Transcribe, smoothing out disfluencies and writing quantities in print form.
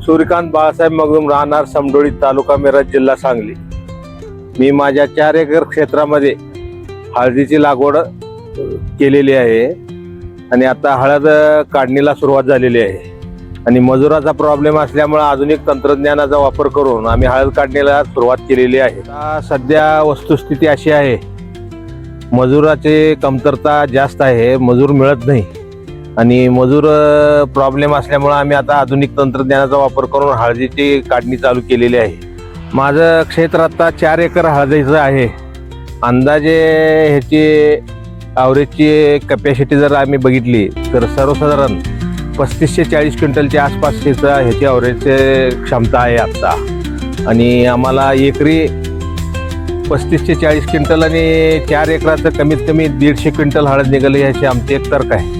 सूर्यकांत बाळासाहेब मगदूम, राहणार समडोळी, तालुका मिरज, जिल्हा सांगली. मी माझ्या 4 एकर क्षेत्रामध्ये हळदीची लागवड केलेली आहे आणि आता हळद काढणीला सुरुवात झालेली आहे. आणि मजुराचा प्रॉब्लेम असल्यामुळे आधुनिक तंत्रज्ञानाचा वापर करून आम्ही हळद काढणीला सुरुवात केलेली आहे. आता सध्या वस्तुस्थिती अशी आहे, मजुराची कमतरता जास्त आहे, मजूर मिळत नाही आणि मजूर प्रॉब्लेम असल्यामुळे आम्ही आता आधुनिक तंत्रज्ञानाचा वापर करून हळदीची काढणी चालू केलेली आहे. माझं क्षेत्र आता 4 एकर हळदीचं आहे. अंदाजे ह्याची ॲव्हरेजची कॅपॅसिटी जर आम्ही बघितली तर सर्वसाधारण 35 ते 40 क्विंटलच्या आसपास ह्याची ॲव्हरेज क्षमता आहे आत्ता. आणि आम्हाला एकरी 35 ते 40 क्विंटल आणि 4 एकराचं कमीत कमी 150 क्विंटल हळद निघाली याची आमची एक तर्क आहे.